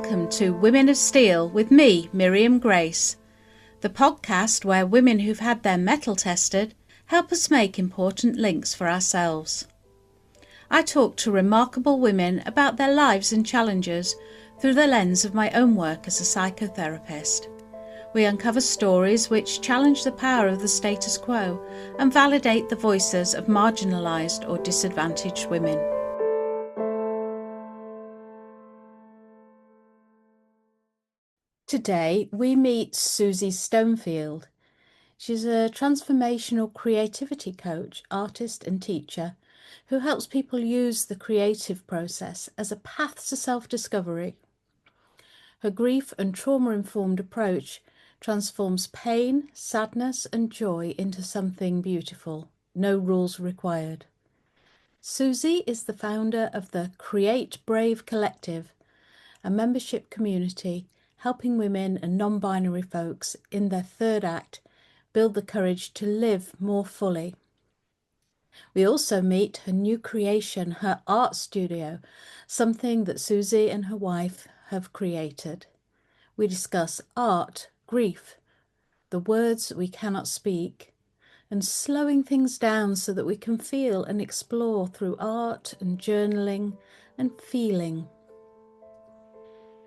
Welcome to Women of Steel with me, Miriam Grace, the podcast where women who've had their mettle tested help us make important links for ourselves. I talk to remarkable women about their lives and challenges through the lens of my own work as a psychotherapist. We uncover stories which challenge the power of the status quo and validate the voices of marginalised or disadvantaged women. Today we meet Susie Stonefield. She's a transformational creativity coach, artist and teacher who helps people use the creative process as a path to self-discovery. Her grief and trauma-informed approach transforms pain, sadness and joy into something beautiful. No rules required. Susie is the founder of the Create Brave Collective, a membership community helping women and non-binary folks in their third act build the courage to live more fully. We also meet her new creation, her art studio, something that Susie and her wife have created. We discuss art, grief, the words we cannot speak, and slowing things down so that we can feel and explore through art and journaling and feeling.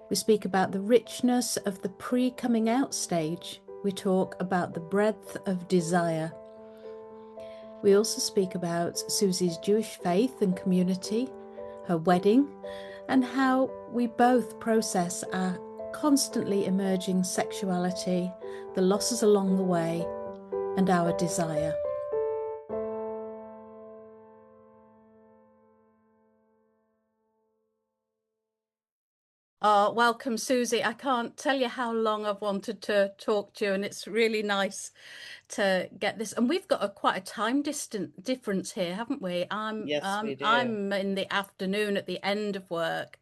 We speak about the richness of the pre-coming out stage. We talk about the breadth of desire. We also speak about Susie's Jewish faith and community, her wedding, and how we both process our constantly emerging sexuality, the losses along the way, and our desire. Oh, welcome, Susie. I can't tell you how long I've wanted to talk to you, and it's really nice to get this. And we've got quite a time difference here, haven't we? Yes, we do. I'm in the afternoon at the end of work.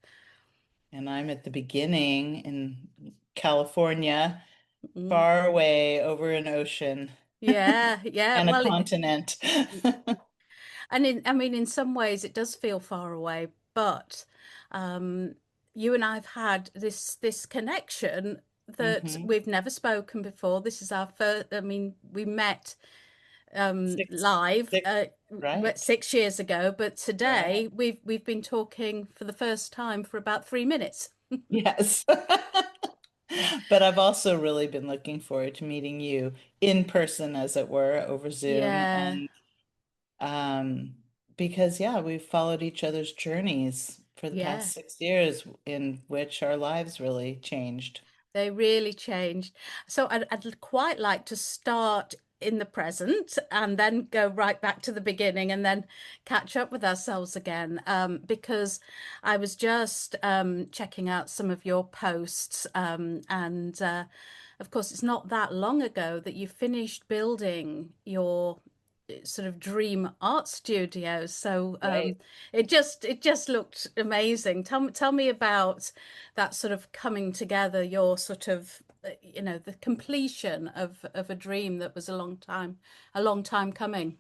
And I'm at the beginning in California, Mm. far away over an ocean Yeah, yeah. and a Well, continent. I mean, in some ways it does feel far away, but um, you and I've had this connection that hmm we've never spoken before. This is our first. I mean, we met Six, live six, right, 6 years ago, but right. today we've been talking for the first time for about 3 minutes. Yes. But I've also really been looking forward to meeting you in person, as it were, over Zoom. Yeah, And um, because, yeah, we've followed each other's journeys for the yeah. past 6 years in which our lives really changed. They really changed. So I'd quite like to start in the present and then go right back to the beginning and then catch up with ourselves again. Because I was just checking out some of your posts, and of course, it's not that long ago that you finished building your sort of dream art studio. So Right. it just looked amazing. Tell me about that sort of coming together, your sort of the completion of a dream that was a long time coming.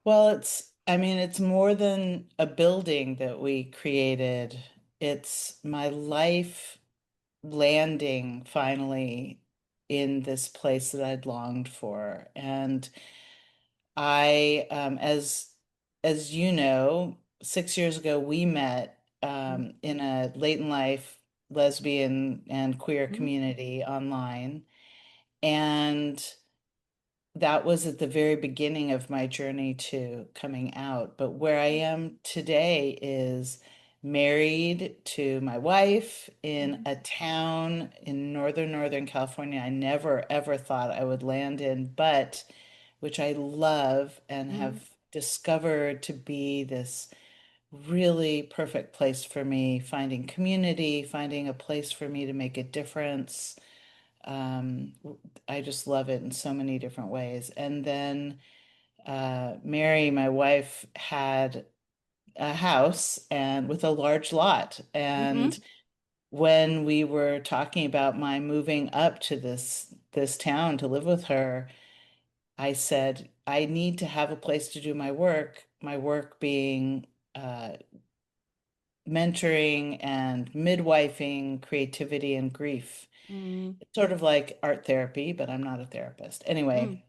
Well, I mean, it's more than a building that we created. It's my life landing finally in this place that I'd longed for. And I, as you know, 6 years ago, we met in a late in life lesbian and queer Mhm. community online. And that was at the very beginning of my journey to coming out. But where I am today is married to my wife in Mhm. a town in Northern California I never ever thought I would land in, but which I love and Mhm. have discovered to be this really perfect place for me, finding community, finding a place for me to make a difference. Um, I just love it in so many different ways. And then Mary, my wife, had a house and with a large lot. Mhm. And when we were talking about my moving up to this town to live with her, I said, I need to have a place to do my work being mentoring and midwifing creativity and grief. Mm, It's sort of like art therapy, but I'm not a therapist. mm, Anyway,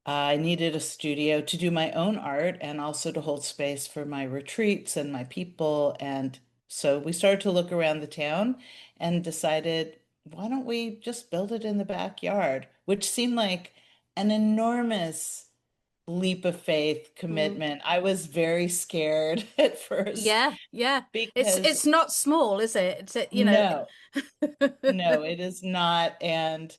I needed a studio to do my own art and also to hold space for my retreats and my people. And so we started to look around the town and decided, why don't we just build it in the backyard? Which seemed like an enormous leap of faith mm. commitment. I was very scared at first Yeah, yeah. because It's not small, is it? You know. no, no, it is not. And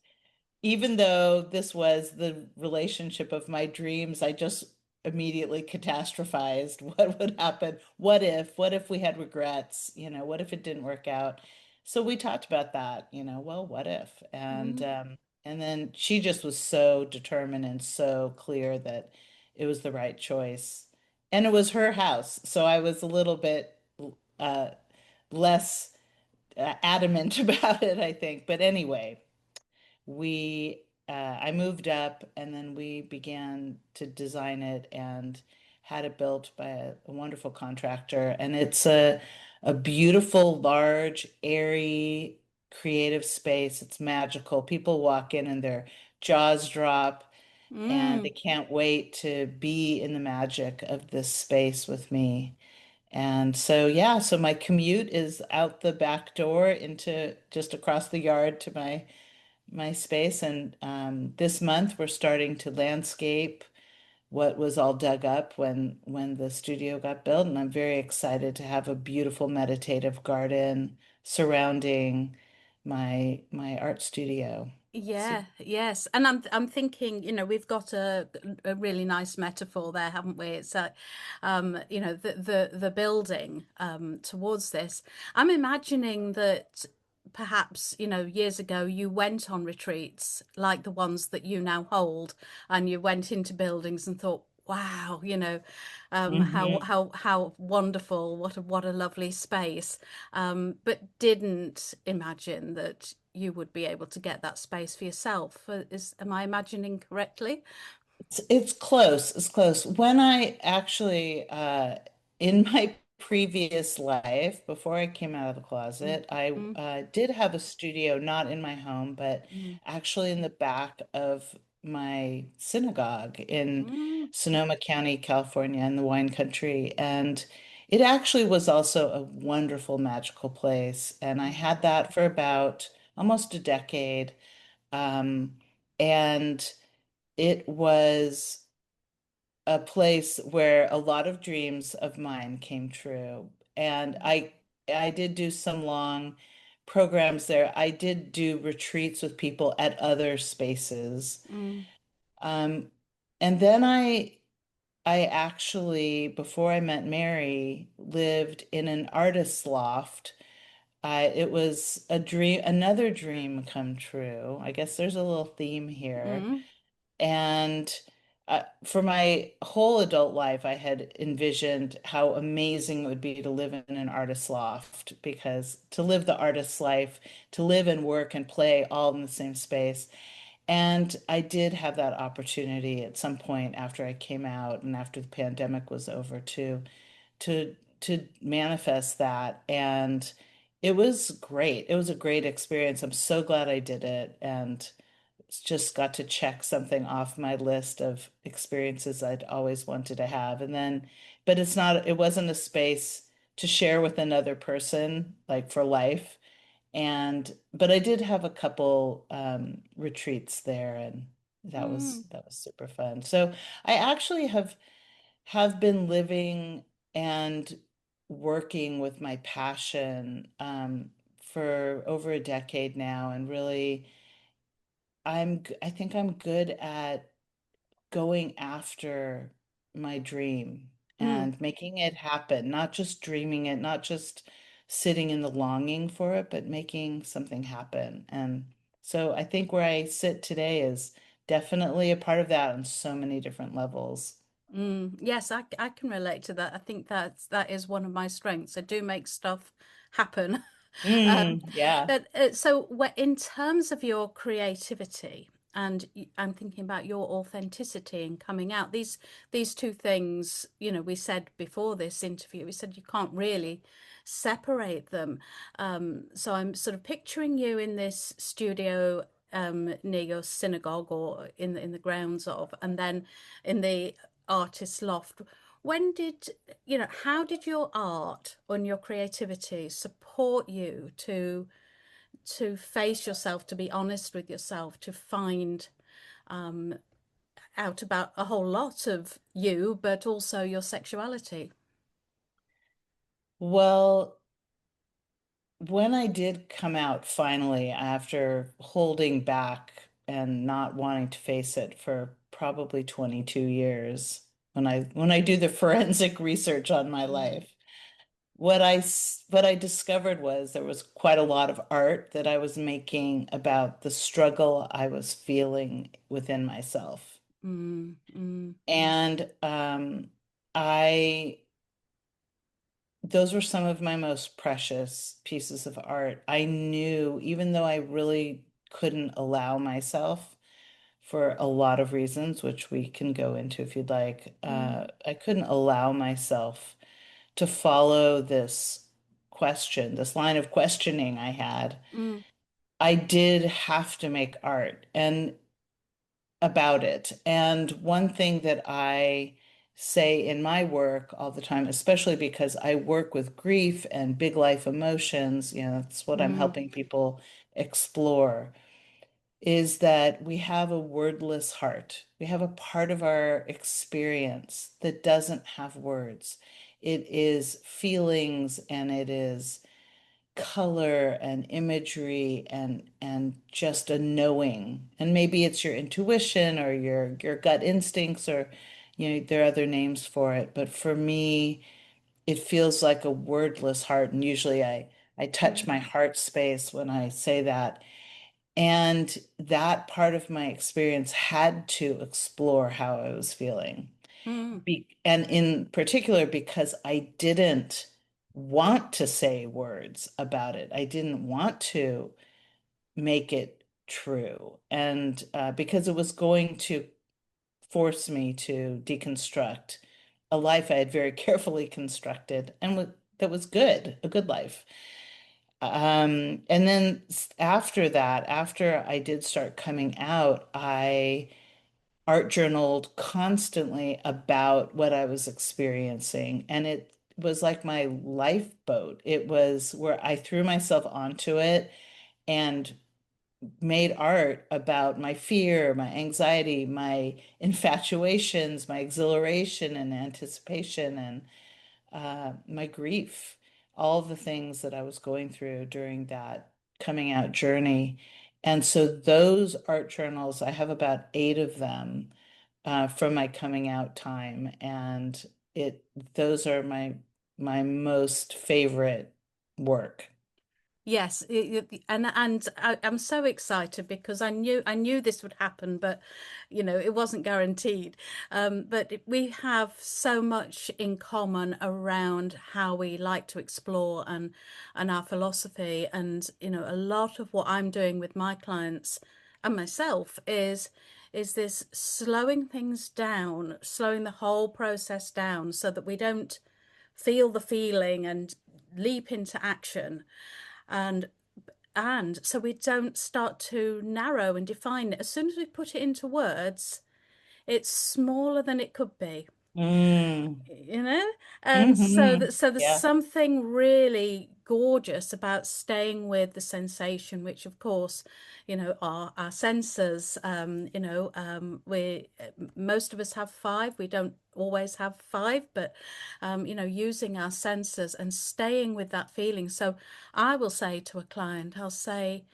even though this was the relationship of my dreams, I just immediately catastrophized what would happen. What if we had regrets? What if it didn't work out? So we talked about that, well, what if? Mm, And then she just was so determined and so clear that it was the right choice. And it was her house. So I was a little bit uh, less adamant about it, I think. But anyway, I moved up and then we began to design it and had it built by a wonderful contractor. And it's a beautiful, large, airy, creative space. It's magical. People walk in and their jaws drop and they mm. can't wait to be in the magic of this space with me. And so, yeah, so my commute is out the back door into just across the yard to my space. And this month we're starting to landscape what was all dug up when the studio got built. And I'm very excited to have a beautiful meditative garden surrounding my art studio. So, Yeah, yes. And I'm thinking, we've got a really nice metaphor there, haven't we? It's the building towards this. I'm imagining that perhaps, years ago you went on retreats like the ones that you now hold, and you went into buildings and thought, wow, mhm. how wonderful, what a lovely space, but didn't imagine that you would be able to get that space for yourself. Am I imagining correctly? It's close. It's close. When I actually, in my previous life, before I came out of the Mm, closet, I mm, did have a studio, not in my home, but mm, actually in the back of my synagogue in mm, Sonoma County, California, in the wine country. And it actually was also a wonderful, magical place. And I mm, had that for about almost a decade. And it was a place where a lot of dreams of mine came true. And mm, I did do some long programs there. I did do retreats with people at other spaces. mm, Um, and then I actually, before I met Mary, lived in an artist's loft. It was a dream, another dream come true. I guess there's a little theme here. mm, And for my whole adult life, I had envisioned how amazing it would be to live in an artist's loft because to live the artist's life, to live and work and play all in the same space. And I did have that opportunity at some point after I came out and after the pandemic was over to manifest that. And it was great. It was a great experience. I'm so glad I did it. And just got to check something off my list of experiences I'd always wanted to have. And then, but it wasn't a space to share with another person, like for life. But I did have a couple retreats there, and mm, that was super fun. So I actually have been living and working with my passion for over a decade now, and really I think I'm good at going after my dream mm, and making it happen, not just dreaming it, not just sitting in the longing for it, but making something happen. And so I think where I sit today is definitely a part of that on so many different levels. mm. Yes, I can relate to that. I think that is one of my strengths. I do make stuff happen. Yeah. In terms of your creativity, And I'm thinking about your authenticity and coming out. These two things, we said before this interview, we said you can't really separate them. So I'm sort of picturing you in this studio near your synagogue or in the grounds of, and then in the artist loft. When did, how did your art and your creativity support you to face yourself, to be honest with yourself, to find out about a whole lot of you, but also your sexuality? Well, when I did come out finally after holding back and not wanting to face it for probably 22 years, when I do the forensic research on my Mm, life, what I discovered was there was quite a lot of art that I was making about the struggle I was feeling within myself. mm, mm, And I those were some of my most precious pieces of art. I knew, even though I really couldn't allow myself for a lot of reasons, which we can go into if you'd like, mm, I couldn't allow myself to follow this question, this line of questioning I had. mm, I did have to make art and about it. And one thing that I say in my work all the time, especially because I work with grief and big life emotions, that's what I'm mm, helping people explore, is that we have a wordless heart. We have a part of our experience that doesn't have words. It is feelings and it is color and imagery and just a knowing. And maybe it's your intuition or your gut instincts or there are other names for it. But for me, it feels like a wordless heart. And usually I touch mm, my heart space when I say that. And that part of my experience had to explore how I was feeling. mm, And in particular, because I didn't want to say words about it, I didn't want to make it true. And because it was going to force me to deconstruct a life I had very carefully constructed and that was good, a good life. And then after that, after I did start coming out, I art journaled constantly about what I was experiencing. And it was like my lifeboat. It was where I threw myself onto it and made art about my fear, my anxiety, my infatuations, my exhilaration and anticipation, and my grief, all the things that I was going through during that coming out journey. And so those art journals, I have about 8 of them from my coming out time, and it those are my most favorite work. Yes, and I'm so excited because I knew this would happen, but it wasn't guaranteed. But we have so much in common around how we like to explore and our philosophy, and a lot of what I'm doing with my clients and myself is this slowing things down, slowing the whole process down, so that we don't feel the feeling and leap into action and and so we don't start to narrow and define it. As soon as we put it into words, it's smaller than it could be, Mm, and hmm. so there's Yeah. something really gorgeous about staying with the sensation, which of course are our senses. We most of us have five. We don't always have five, but using our senses and staying with that feeling. So I will say to a client, I'll say,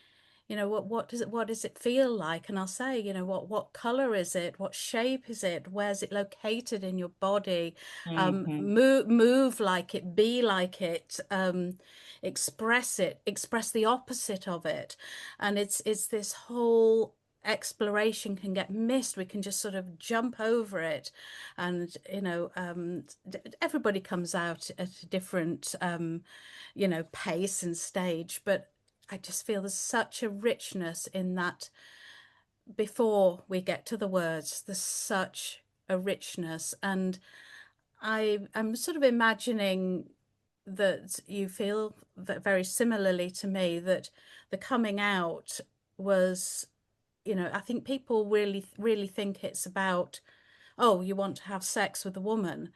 what does it feel like? And I'll say, what color is it? What shape is it? Where's it located in your body? Hmm. Move like it, be like it, express the opposite of it. And it's this whole exploration can get missed. We can just sort of jump over it, and everybody comes out at a different pace and stage, but I just feel there's such a richness in that before we get to the words, there's such a richness. And I'm sort of imagining that you feel that very similarly to me, that the coming out was, I think people really think it's about, oh, you want to have sex with a woman,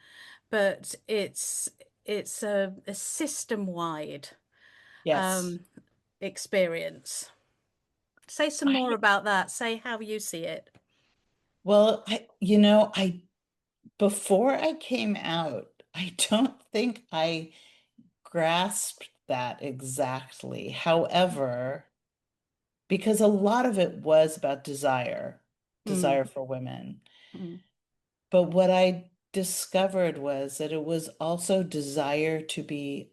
but it's a system-wide Yes. um, experience. Say some more I, about that. Say how you see it. well, I before I came out, I don't think I grasped that exactly. However, because a lot of it was about desire, Mm, desire for women. mm. But what I discovered was that it was also desire to be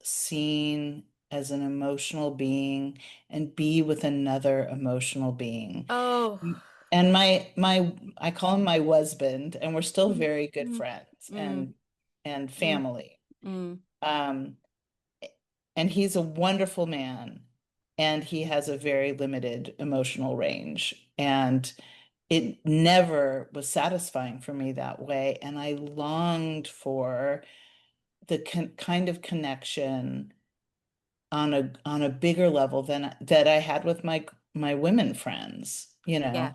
seen as an emotional being and be with another emotional being. Oh. And I call him my husband, and we're still Mm, very good mm, friends mm, and mm, family. mm. Um, and he's a wonderful man, and he has a very limited emotional range. And it never was satisfying for me that way. And I longed for the kind of connection on a bigger level than that I had with my women friends, Yeah,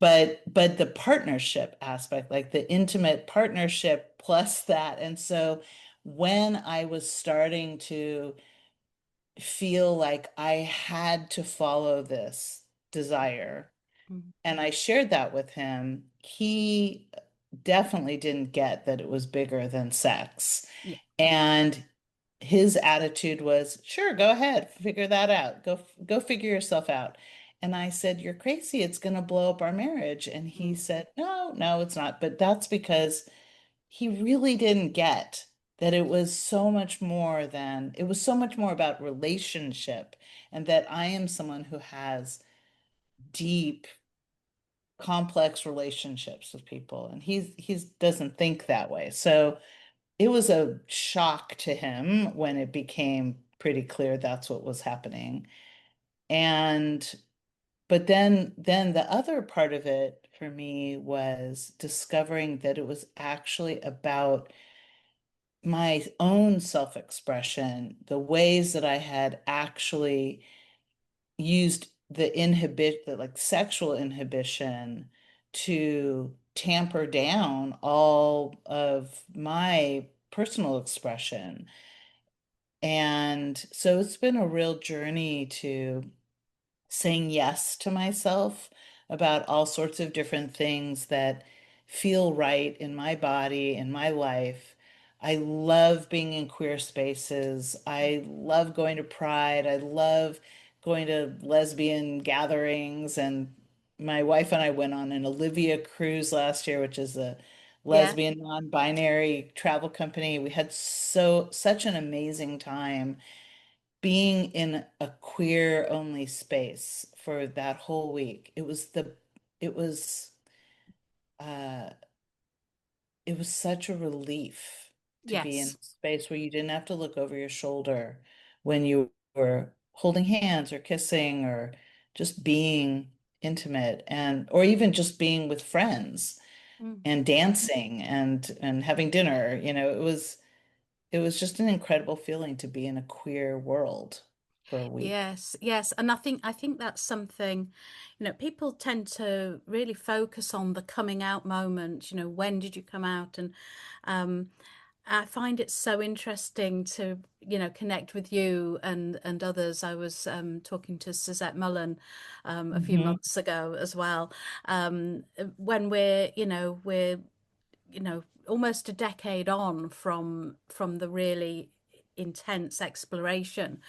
but the partnership aspect, like the intimate partnership plus that. And so when I was starting to feel like I had to follow this desire, mm, and I shared that with him, he definitely didn't get that it was bigger than sex. yeah, And his attitude was, sure, go ahead, figure that out. Go figure yourself out. And I said, you're crazy. It's going to blow up our marriage. And he mm, said, no, no, it's not. But that's because he really didn't get that it was so much more about relationship, and that I am someone who has deep complex relationships with people, and he doesn't think that way. So it was a shock to him when it became pretty clear that's what was happening. And but then the other part of it for me was discovering that it was actually about my own self-expression, the ways that I had actually used the like sexual inhibition to tamper down all of my personal expression. And so it's been a real journey to saying yes to myself about all sorts of different things that feel right in my body, in my life. I love being in queer spaces. I love going to Pride. I love going to lesbian gatherings. And my wife and I went on an Olivia cruise last year, which is a yeah, lesbian non-binary travel company. We had such an amazing time being in a queer only space for that whole week. It was uh it was such a relief to be in yes, a space where you didn't have to look over your shoulder when you were holding hands or kissing or just being intimate, and or even just being with friends mm. and dancing and having dinner. It was just an incredible feeling to be in a queer world for a week. Yes, yes. And I think that's something, people tend to really focus on the coming out moment, when did you come out? And um, I find it so interesting to, connect with you and others. I was talking to Suzette Mullen a few Hmm. months ago as well. When we're almost a decade on from the really intense exploration.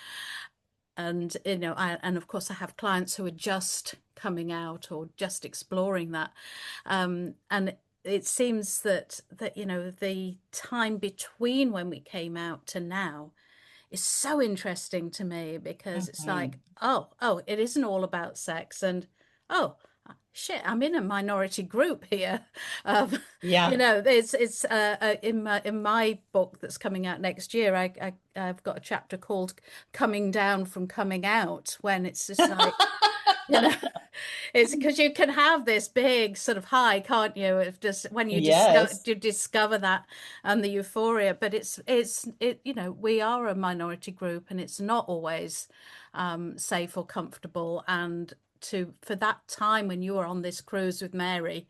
And and of course I have clients who are just coming out or just exploring that. And it seems that the time between when we came out to now is so interesting to me, because it's like, Hmm. oh, it isn't all about sex. And oh, shit, I'm in a minority group here. um, Yeah. in my book that's coming out next year, I've got a chapter called "Coming Down from Coming Out," when it's just like, You know, it's because you can have this big sort of high, can't you? If just when Yes. you discover that and the euphoria, but you know, we are a minority group and it's not always safe or comfortable. And to for that time when you were on this cruise with Mary,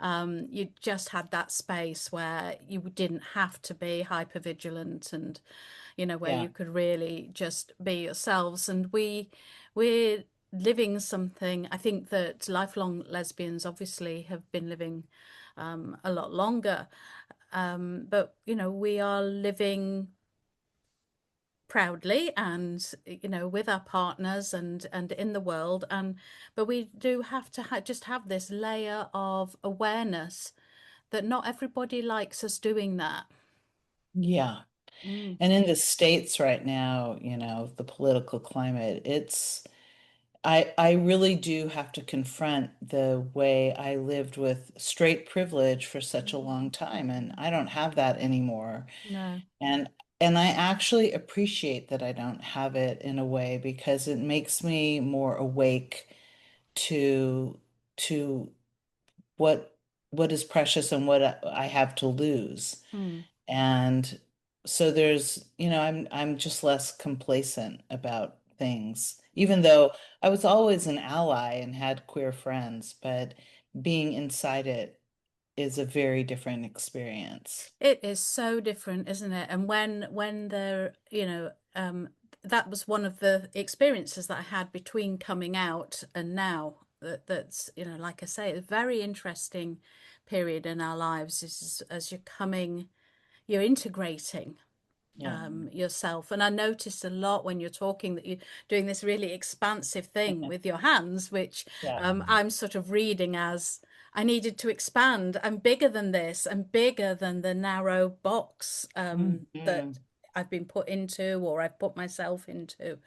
you just had that space where you didn't have to be hyper vigilant and you know, where you Yeah. could really just be yourselves. And we're living something. I think that lifelong lesbians obviously have been living a lot longer, but you know, we are living proudly and you know with our partners and in the world and but we do have to just have this layer of awareness that not everybody likes us doing that. Yeah. Mm, And in the States right now, the political climate, I really do have to confront the way I lived with straight privilege for such a long time, and I don't have that anymore. no. And and I actually appreciate that I don't have it in a way because it makes me more awake to to what what is precious and what I have to lose. Mm, And so I'm just less complacent about things, even though I was always an ally and had queer friends, but being inside it is a very different experience. it is so different, isn't it? And when there, you know, that was one of the experiences that I had between coming out and now. That's, you know, like I say, a very interesting period in our lives is as you're integrating Yeah. yourself. And I noticed a lot when you're talking that you're doing this really expansive thing with your hands, which Yeah. I'm sort of reading as I needed to expand. I'm bigger than this. I'm bigger than the narrow box that Mhm. I've been put into or I've put myself into.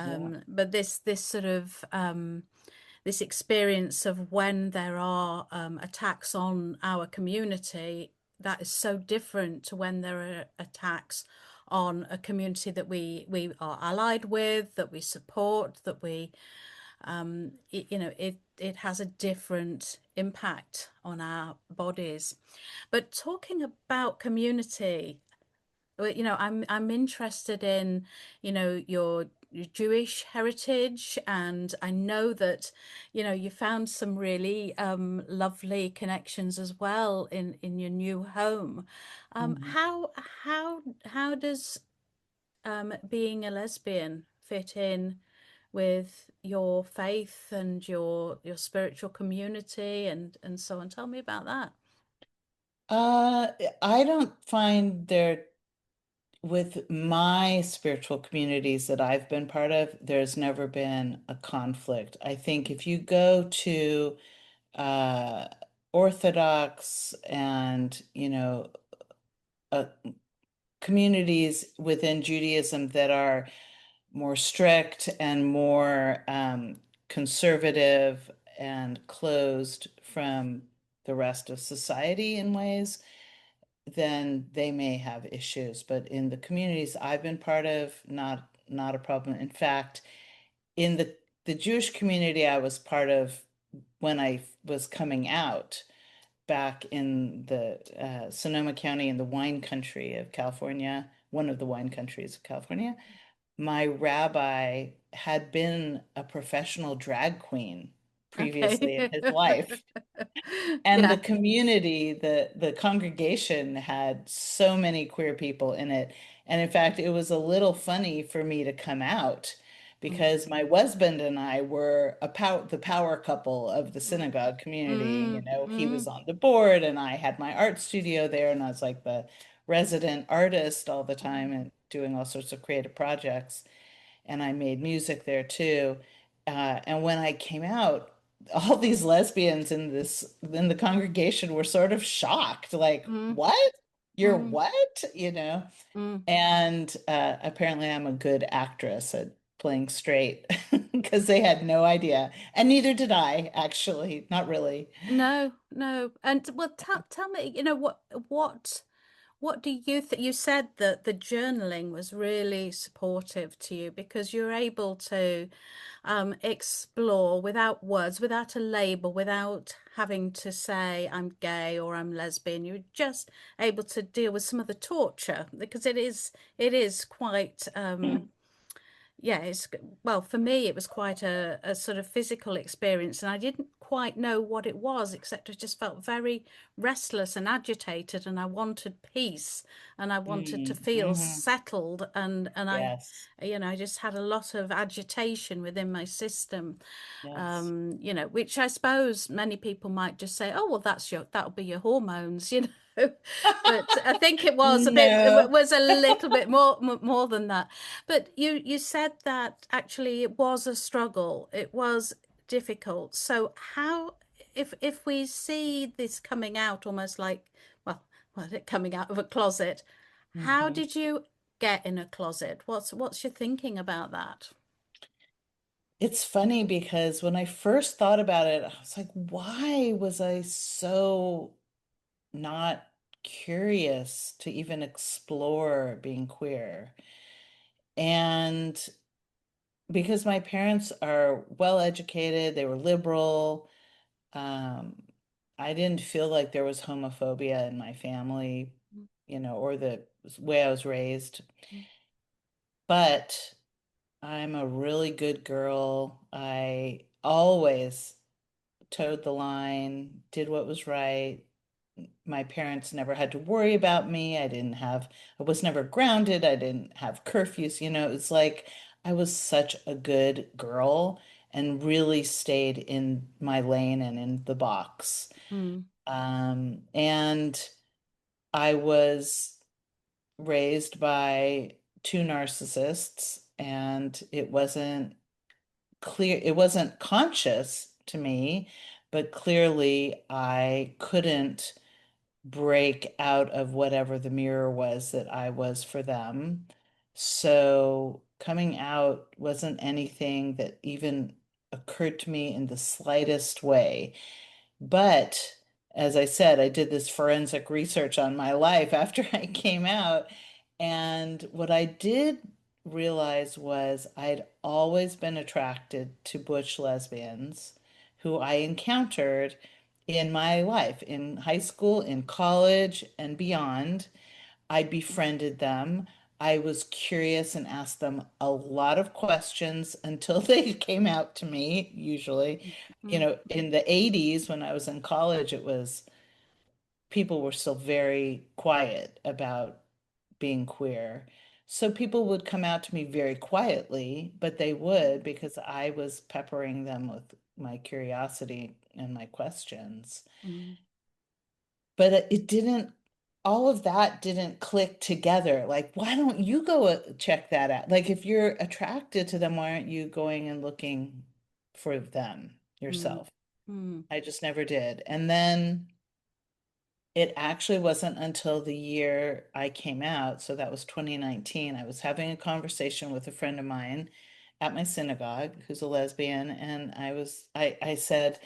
Yeah. But this sort of this experience of when there are attacks on our community, that is so different to when there are attacks on a community that we are allied with, that we support, that you know, it has a different impact on our bodies. But talking about community, well, you know, I'm interested in, you know, your Jewish heritage, and I know that, you know, you found some really lovely connections as well in your new home. Mhm. How does being a lesbian fit in with your faith and your spiritual community and so on? Tell me about that. Uh, I don't find there with my spiritual communities that I've been part of, there's never been a conflict. I think if you go to uh, Orthodox and, uh, communities within Judaism that are more strict and more conservative and closed from the rest of society in ways, then they may have issues. But in the communities I've been part of, not a problem. In fact, in the Jewish community I was part of when I was coming out back in the Sonoma County in the wine country of California, one of the wine countries of California, my rabbi had been a professional drag queen Okay. previously in his life. And the Yeah. community, the congregation had so many queer people in it. And in fact, it was a little funny for me to come out Mm, because my husband and I were the power couple of the mm, synagogue community. mm, He was mm, on the board and I had my art studio there and I was like the resident artist all the time and doing all sorts of creative projects. And I made music there too. And when I came out, all these lesbians in the congregation were sort of shocked, like, mm, "What? You're mm, what?" mm. And apparently, I'm a good actress at playing straight because they had no idea, and neither did I, actually. Not really. No, no. And well, tell me, you know, what What do you think? You said that the journaling was really supportive to you because you're able to explore without words, without a label, without having to say I'm gay or I'm lesbian. You're just able to deal with some of the torture because it is quite yeah, well, for me, it was quite a sort of physical experience, and I didn't quite know what it was, except I just felt very restless and agitated, and I wanted peace, and I wanted to feel Mm-hmm. settled, and Yes. I just had a lot of agitation within my system, Yes. which I suppose many people might just say, oh, well, that'll be your hormones, But I think it No. was a little bit more than that. But you said that actually it was a struggle. It was difficult. So how, if we see this coming out almost like, well, it coming out of a closet, how Mhm. did you get in a closet? What's your thinking about that? It's funny because when I first thought about it, I was like, why was I so not curious to even explore being queer? And because my parents are well educated, they were liberal, um, I didn't feel like there was homophobia in my family, or the way I was raised. But I'm a really good girl. I always towed the line, did what was right. My parents never had to worry about me. I was never grounded. I didn't have curfews. It was like I was such a good girl and really stayed in my lane and in the box. Mm, And I was raised by two narcissists, and it wasn't conscious to me, but clearly I couldn't break out of whatever the mirror was that I was for them. So coming out wasn't anything that even occurred to me in the slightest way. But as I said, I did this forensic research on my life after I came out. And what I did realize was I'd always been attracted to butch lesbians who I encountered in my life, in high school, in college, and beyond. I befriended them. I was curious and asked them a lot of questions until they came out to me, usually. mm, In the 80s, when I was in college, people were still very quiet about being queer. So people would come out to me very quietly, but they would because I was peppering them with my curiosity and my questions. mm, But all of that didn't click together. Like, why don't you go check that out? Like, if you're attracted to them, why aren't you going and looking for them mm, yourself? mm, I just never did. And then it actually wasn't until the year I came out, so that was 2019. I was having a conversation with a friend of mine at my synagogue who's a lesbian, and I said,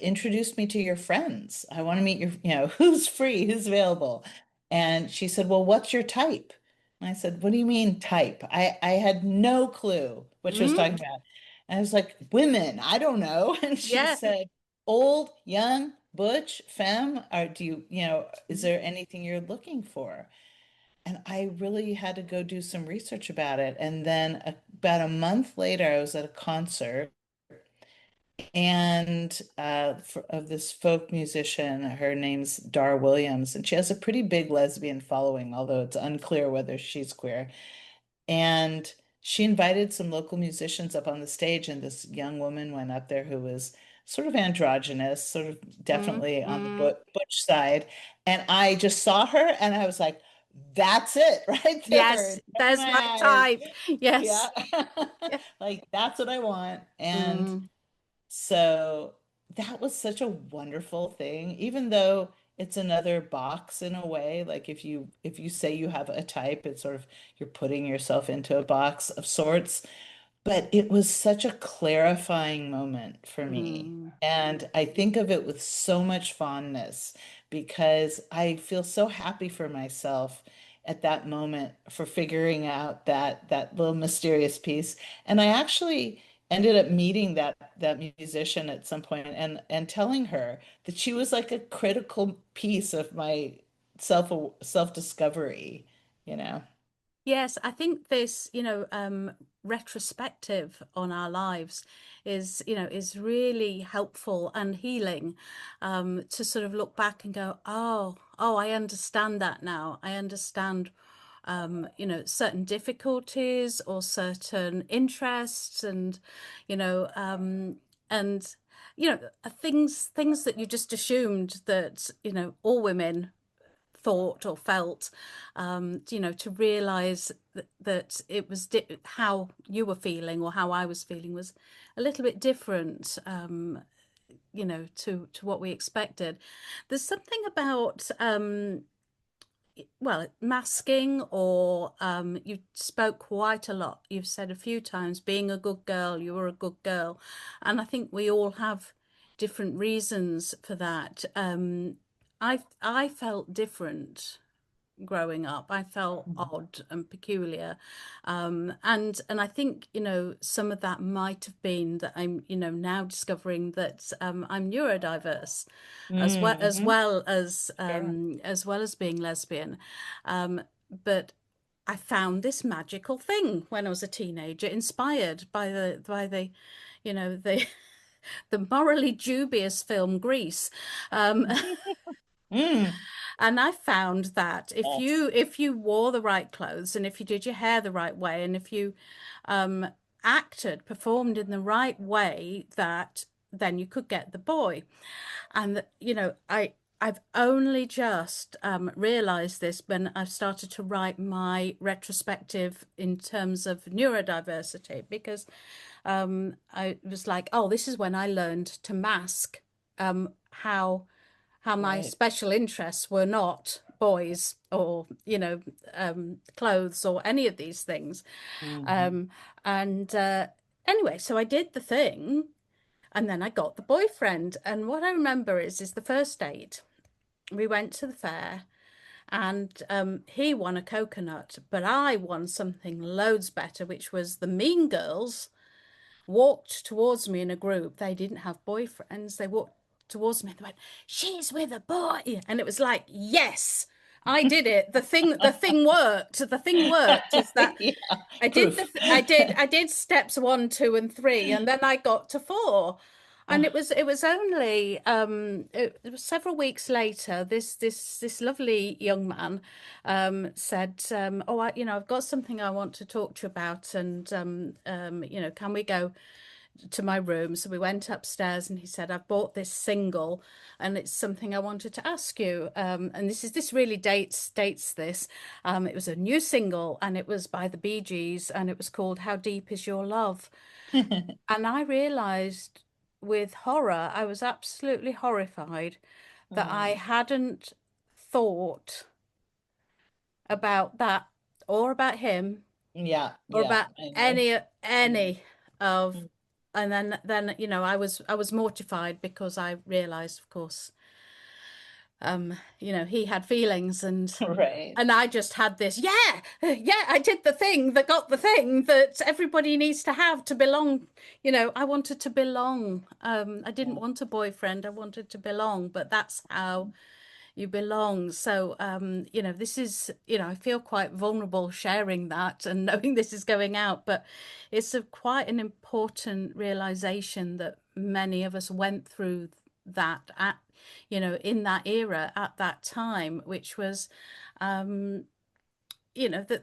introduce me to your friends. I want to meet who's free, who's available. And she said, well, what's your type? And I said, what do you mean type? I had no clue what she was mm. talking about. And I was like, women, I don't know. And she Yeah. said, old, young, butch, femme, or is Mm, there anything you're looking for? And I really had to go do some research about it. And then about a month later, I was at a concert and of this folk musician. Her name's Dar Williams, and she has a pretty big lesbian following, although it's unclear whether she's queer. And she invited some local musicians up on the stage, and this young woman went up there who was sort of androgynous, sort of mm, definitely on the mm. butch side. And I just saw her, and I was like, that's it right there Yes, in front of there's my my eyes. type. Yeah. Yes. Yeah. Like that's what I want. And Mm, so that was such a wonderful thing, even though it's another box in a way. Like if you say you have a type, it's sort of you're putting yourself into a box of sorts. But it was such a clarifying moment for me. mm, And I think of it with so much fondness because I feel so happy for myself at that moment for figuring out that little mysterious piece. And I actually ended up meeting that musician at some point and telling her that she was like a critical piece of my self-discovery, you know. Yes, I think this, retrospective on our lives is really helpful and healing, to sort of look back and go, oh, I understand that now. I understand, certain difficulties or certain interests and, things that you just assumed that, all women thought or felt, to realize that it was how you were feeling or how I was feeling was a little bit different, to what we expected. There's something about, well, masking, or you spoke quite a lot. You've said a few times, being a good girl, you were a good girl. And I think we all have different reasons for that. I felt different growing up. I felt odd and peculiar. And I think, some of that might have been that I'm, now discovering that I'm neurodiverse Mm-hmm. Sure. as well as being lesbian. But I found this magical thing when I was a teenager, inspired by the the morally dubious film Grease. Um, Mm. And I found that Yes. if you wore the right clothes, and if you did your hair the right way, and if you um, acted, performed in the right way, that then you could get the boy. And I've only just realized this when I've started to write my retrospective in terms of neurodiversity, because I was like, oh, this is when I learned to mask, how my Right. special interests were not boys or clothes or any of these things. Hmm. And anyway, so I did the thing, and then I got the boyfriend. And what I remember is the first date. We went to the fair, and he won a coconut, but I won something loads better, which was the Mean Girls walked towards me in a group. They didn't have boyfriends. They walked towards me and they went, "She's with a boy." And it was like, yes, I did it. The thing worked. The thing worked is that Yeah. I did Proof. I did steps one, two, and three, and then I got to four. And it was only it was several weeks later, this lovely young man said, oh, I've got something I want to talk to you about, and can we go to my room? So we went upstairs, and he said, I've bought this single, and it's something I wanted to ask you. And this really dates this. It was a new single, and it was by the Bee Gees, and it was called How Deep Is Your Love? And I realized with horror, I was absolutely horrified that I Mm. hadn't thought about that, or about him, Yeah, or yeah, about I know. Yeah. any of. Mm. And then I was mortified, because I realized, of course, he had feelings, Right. and I just had this, yeah, yeah, I did the thing that got the thing that everybody needs to have to belong. I wanted to belong. I didn't Yeah. want a boyfriend. I wanted to belong, but that's how you belong. So, this is, I feel quite vulnerable sharing that and knowing this is going out, but it's quite an important realization that many of us went through that in that era at that time, which was, that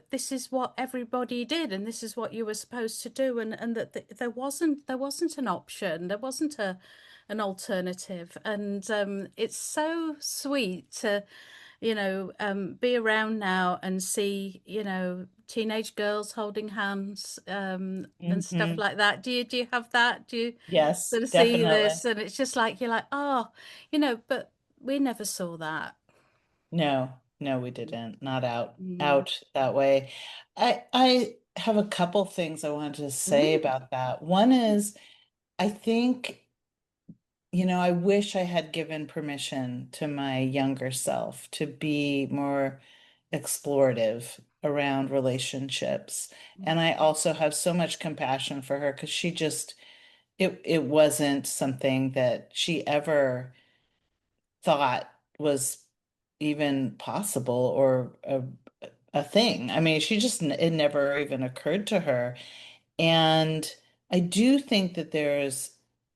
this is what everybody did, and this is what you were supposed to do, and that there wasn't an option, there wasn't an alternative. And it's so sweet to be around now and see teenage girls holding hands, and stuff Hmm. like that. Do you have that? Do you Yes, sort of see definitely. this? And it's just like, you're like, oh, but we never saw that. No, no, we didn't. Not Mm. out that way. I have a couple things I wanted to say Mm. about that. One is I think I wish I had given permission to my younger self to be more explorative around relationships. And I also have so much compassion for her because it wasn't something that she ever thought was even possible or a thing. I mean, it never even occurred to her. And I do think that there's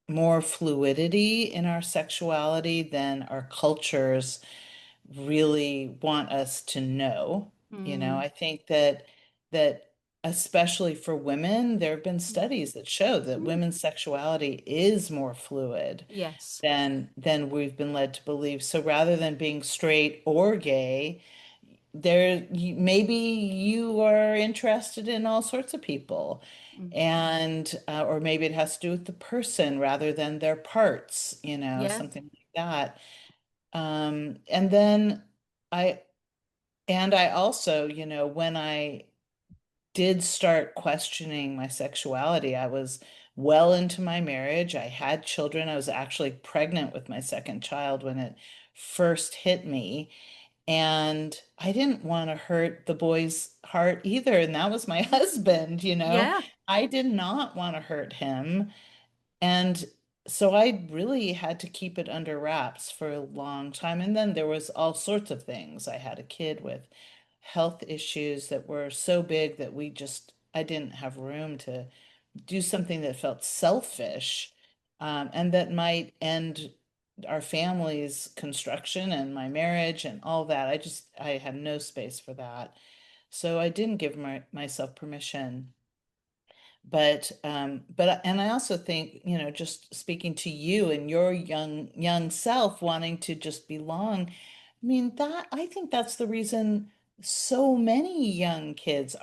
more fluidity in our sexuality than our cultures really want us to know. Mm. I think that especially for women, there have been studies that show that Mm. women's sexuality is more fluid Yes. than we've been led to believe. So rather than being straight or gay, maybe you are interested in all sorts of people, Mm. and or maybe it has to do with the person rather than their parts, Yeah. something like that. And then I I also, when I did start questioning my sexuality, I was well into my marriage. I had children. I was actually pregnant with my second child when it first hit me. And I didn't want to hurt the boy's heart either. And that was my husband. Yeah. I did not want to hurt him. And so I really had to keep it under wraps for a long time. And then there was all sorts of things. I had a kid with health issues that were so big that I didn't have room to do something that felt selfish, and that might end our family's construction and my marriage and all that. I had no space for that. So I didn't give myself permission. And I also think, just speaking to you and your young self wanting to just belong, I mean, I think that's the reason so many young kids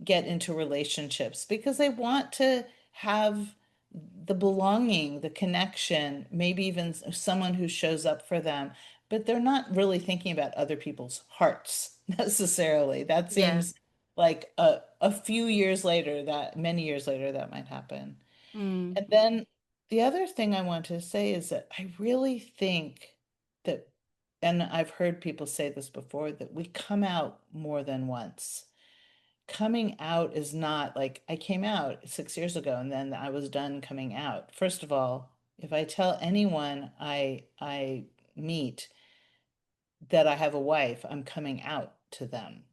get into relationships because they want to have the belonging, the connection, maybe even someone who shows up for them, but they're not really thinking about other people's hearts necessarily. That Yeah. seems like a few years later, that many years later, that might happen. Mm. And then the other thing I want to say is that I really think that, and I've heard people say this before, that we come out more than once. Coming out is not like I came out 6 years ago and then I was done coming out. First of all, if I tell anyone I meet that I have a wife, I'm coming out to them,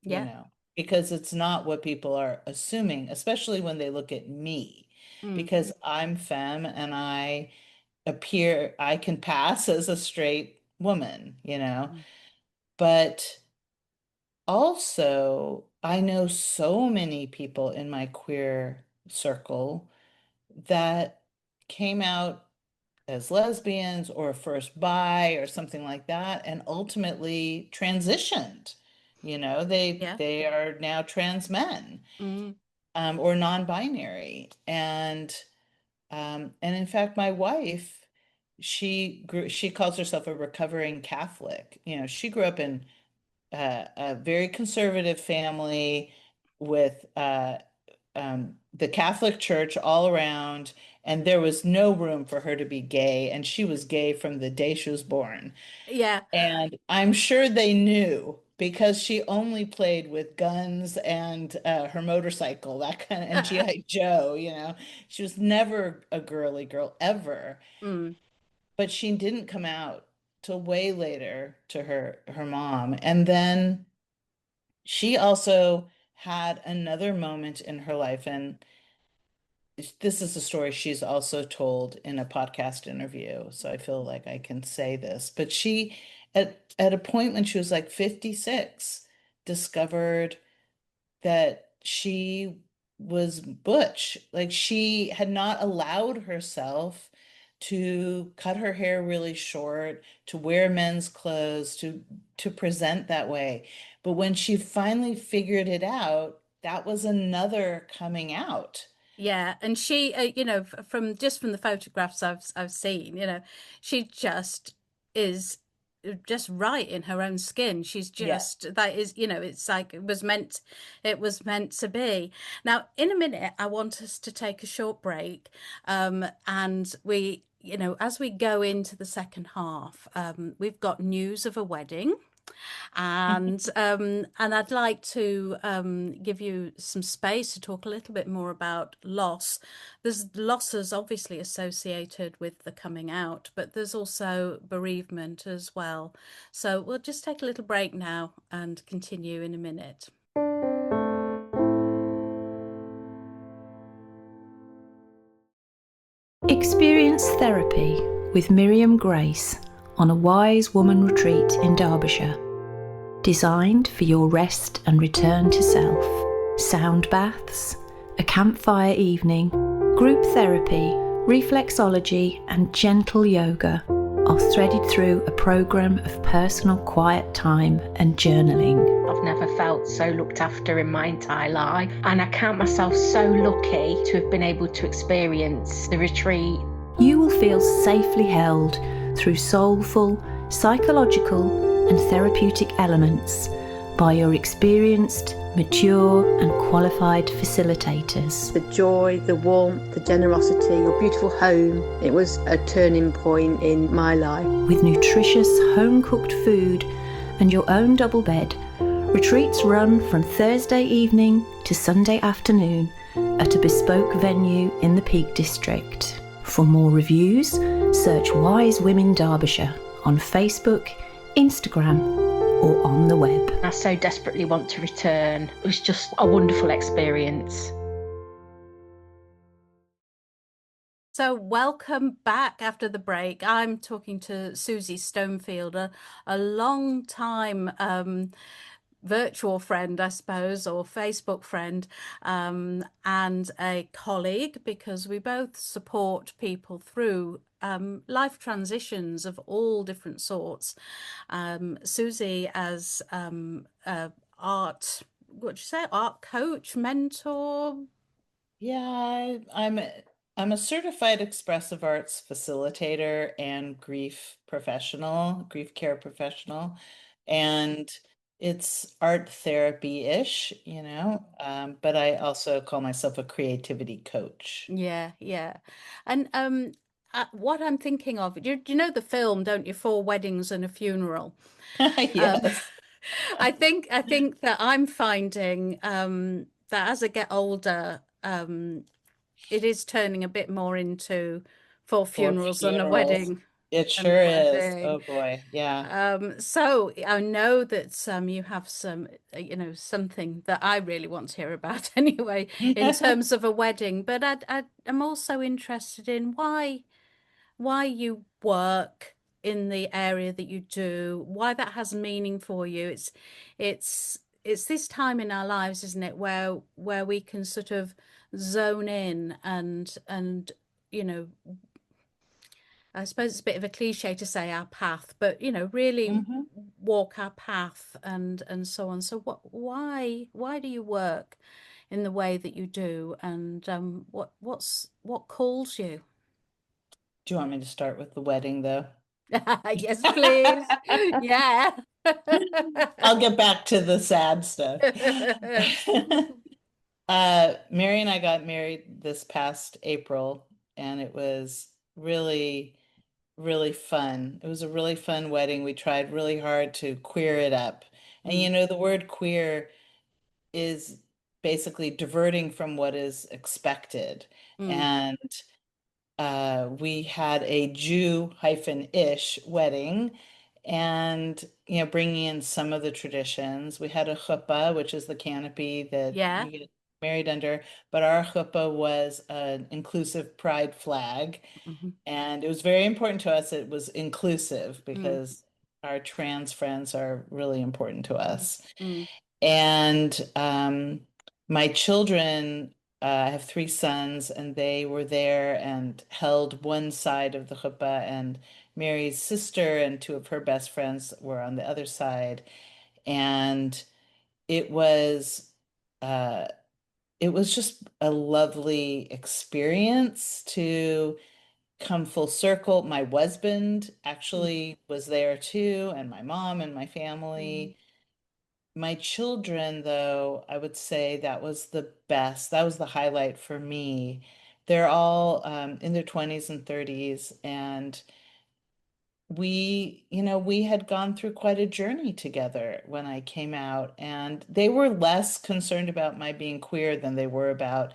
Yeah. because it's not what people are assuming, especially when they look at me, Mm. because I'm femme and I can pass as a straight woman. Mm. But also, I know so many people in my queer circle that came out as lesbians or first bi or something like that, and ultimately transitioned. They Yeah. they are now trans men, Mm. or non-binary, and in fact, my wife, she calls herself a recovering Catholic. She grew up in a very conservative family with the Catholic Church all around, and there was no room for her to be gay, and she was gay from the day she was born. Yeah. And I'm sure they knew because she only played with guns and her motorcycle, that kind of, and G.I. Joe. She was never a girly girl ever, Mm. but she didn't come out till way later to her mom. And then she also had another moment in her life, and this is a story she's also told in a podcast interview, so I feel like I can say this. But she, at a point when she was like 56, discovered that she was butch. Like she had not allowed herself to cut her hair really short, to wear men's clothes, to present that way. But when she finally figured it out, that was another coming out. Yeah, and she, from the photographs I've seen, she just is just right in her own skin. She's Yeah. just that is, it's like it was meant to be. Now, in a minute, I want us to take a short break, and as we go into the second half, we've got news of a wedding, and I'd like to give you some space to talk a little bit more about loss. There's losses obviously associated with the coming out, but there's also bereavement as well. So we'll just take a little break now and continue in a minute. Experience therapy with Miriam Grace on a Wise Woman retreat in Derbyshire. Designed for your rest and return to self. Sound baths, a campfire evening, group therapy, reflexology and gentle yoga are threaded through a programme of personal quiet time and journaling. I've never felt so looked after in my entire life, and I count myself so lucky to have been able to experience the retreat. You will feel safely held through soulful, psychological and therapeutic elements by your experienced, mature and qualified facilitators. The joy, the warmth, the generosity, your beautiful home. It was a turning point in my life. With nutritious home-cooked food and your own double bed, retreats run from Thursday evening to Sunday afternoon at a bespoke venue in the Peak District. For more reviews, search Wise Women Derbyshire on Facebook, Instagram or on the web. I so desperately want to return. It was just a wonderful experience. So welcome back after the break. I'm talking to Susie Stonefield, a long time virtual friend, I suppose, or Facebook friend, and a colleague, because we both support people through life transitions of all different sorts. Susie as art, what do you say, art coach, mentor? Yeah, I'm a certified expressive arts facilitator and grief care professional, and it's art therapy-ish, but I also call myself a creativity coach. Yeah, yeah. And what I'm thinking of, do you know the film, don't you, Four Weddings and a Funeral? Um, Yes. I think that I'm finding that as I get older, it is turning a bit more into four For funerals and a funerals. wedding It and a sure is. wedding. Oh boy. Yeah. So I know that you have some, something that I really want to hear about anyway, in terms of a wedding. But I'm also interested in why you work in the area that you do, why that has meaning for you. It's this time in our lives, isn't it, where we can sort of zone in and you know I suppose it's a bit of a cliche to say our path, but really hmm walk our path and so on. So why do you work in the way that you do, and what calls you? Do you want me to start with the wedding though? Yes, please. Yeah. I'll get back to the sad stuff. Mary and I got married this past April, and it was really, really fun. It was a really fun wedding. We tried really hard to queer it up. And Mm, the word queer is basically diverting from what is expected. mm, And we had a Jew-ish wedding, and bringing in some of the traditions. We had a chuppah, which is the canopy that yeah. you get married under, but our chuppah was an inclusive pride flag, Mhm, and it was very important to us. It was inclusive mm, because our trans friends are really important to mm, us. mm. And my children, I have three sons, and they were there and held one side of the chuppah, and Mary's sister and two of her best friends were on the other side. And it was uh, it was just a lovely experience to come full circle. My husband Mm, actually was there too, and my mom and my mm, family. My children, though, I would say that was the best. That was the highlight for me. they're all in their 20s and 30s, and we had gone through quite a journey together when I came out, and they were less concerned about my being queer than they were about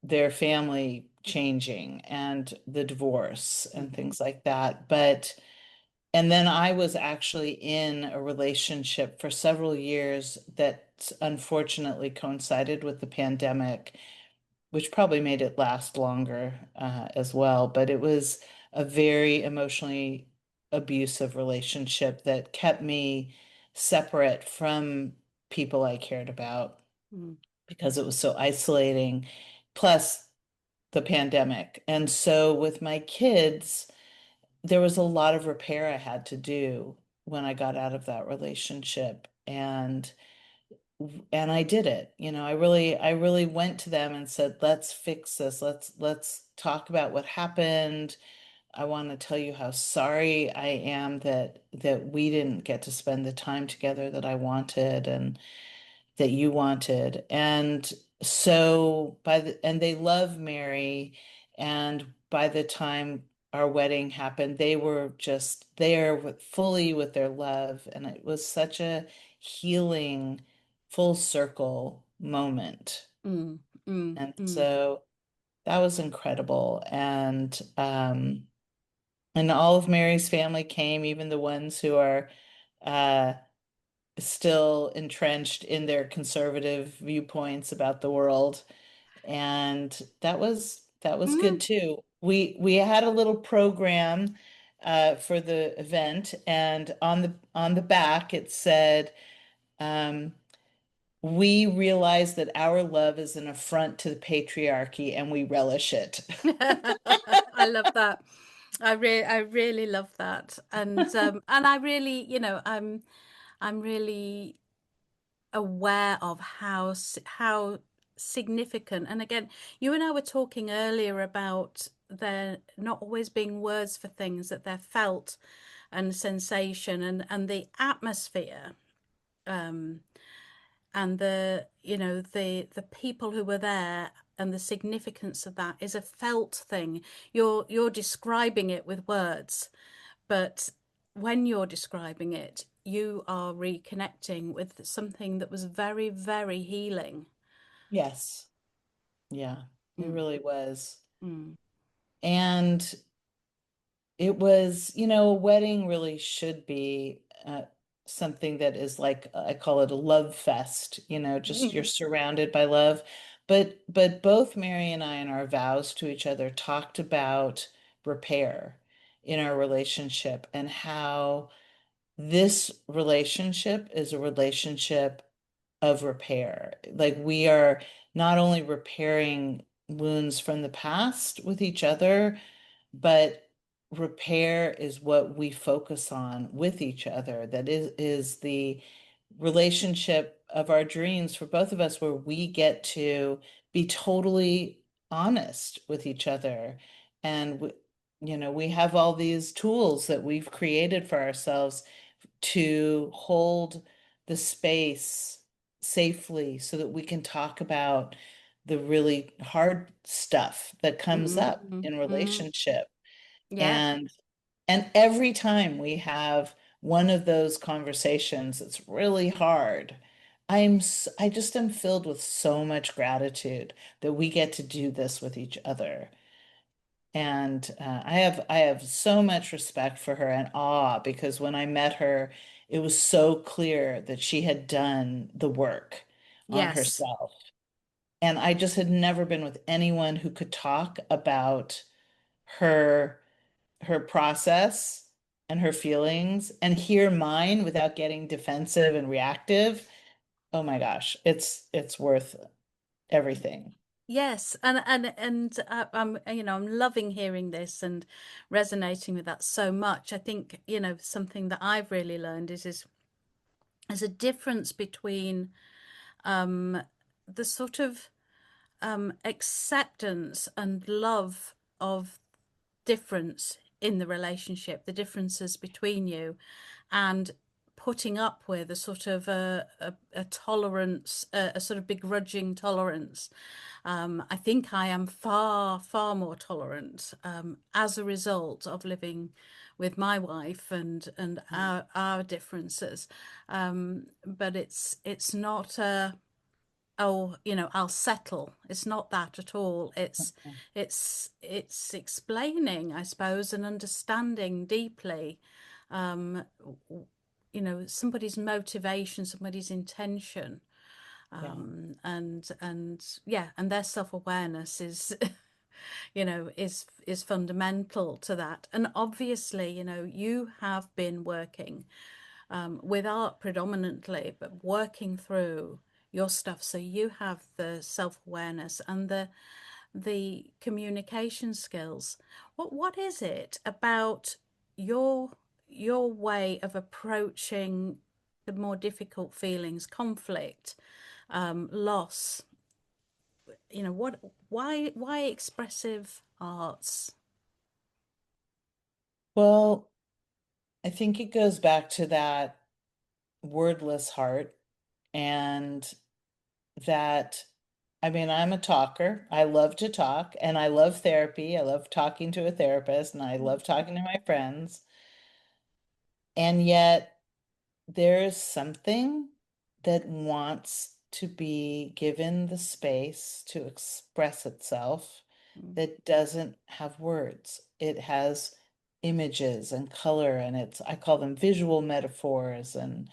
their family changing and the divorce and things like that. And then I was actually in a relationship for several years that unfortunately coincided with the pandemic, which probably made it last longer as well. But it was a very emotionally abusive relationship that kept me separate from people I cared about because it was so isolating, plus the pandemic. And so with my kids, there was a lot of repair I had to do when I got out of that relationship. And I did it. I really went to them and said, let's fix this. Let's talk about what happened. I want to tell you how sorry I am that we didn't get to spend the time together that I wanted and that you wanted. And so and they love Mary. And by the time our wedding happened, they were just there fully with their love. And it was such a healing, full circle moment. And so that was incredible. And all of Mary's family came, even the ones who are uh, still entrenched in their conservative viewpoints about the world. And that was good too. We had a little program for the event, and on the back it said, um, "We realize that our love is an affront to the patriarchy, and we relish it." I love that. I really love that. And I really, I'm really aware of how significant. And again, you and I were talking earlier about there not always being words for things, that they're felt and sensation, and the atmosphere, and the people who were there, and the significance of that is a felt thing. You're describing it with words, but when you're describing it, you are reconnecting with something that was very, very healing. Yes. Yeah, it Mm, really was. mm, And it was, a wedding really should be something that is like, I call it a love fest, just you're surrounded by love. But both Mary and I in our vows to each other talked about repair in our relationship, and how this relationship is a relationship of repair. Like, we are not only repairing wounds from the past with each other, but repair is what we focus on with each other. That is the relationship of our dreams for both of us, where we get to be totally honest with each other. And we have all these tools that we've created for ourselves to hold the space safely so that we can talk about the really hard stuff that comes up mm, in mm. relationship. Yeah. And every time we have one of those conversations, it's really hard. I just am filled with so much gratitude that we get to do this with each other. And I have so much respect for her and awe, because when I met her, it was so clear that she had done the work on Yes. herself. And I just had never been with anyone who could talk about her her process and her feelings and hear mine without getting defensive and reactive. Oh my gosh, it's worth everything. Yes, and I'm loving hearing this and resonating with that so much. I think, something that I've really learned is there's a difference between the sort of acceptance and love of difference in the relationship, the differences between you, and putting up with a sort of a tolerance, a sort of begrudging tolerance. I think I am far, far more tolerant as a result of living with my wife and our differences. But it's not oh, I'll settle. It's not that at all. It's explaining, I suppose, and understanding deeply, um, somebody's motivation, somebody's intention, Yeah. and yeah, and their self-awareness is is fundamental to that. And obviously, you have been working with art predominantly, but working through your stuff, so you have the self-awareness and the communication skills. What is it about your your way of approaching the more difficult feelings, conflict, loss? Why expressive arts? Well, I think it goes back to that wordless heart and that, I mean, I'm a talker. I love to talk and I love therapy. I love talking to a therapist and I love talking to my friends. And yet there's something that wants to be given the space to express itself that doesn't have words. It has images and color, and I call them visual metaphors. And,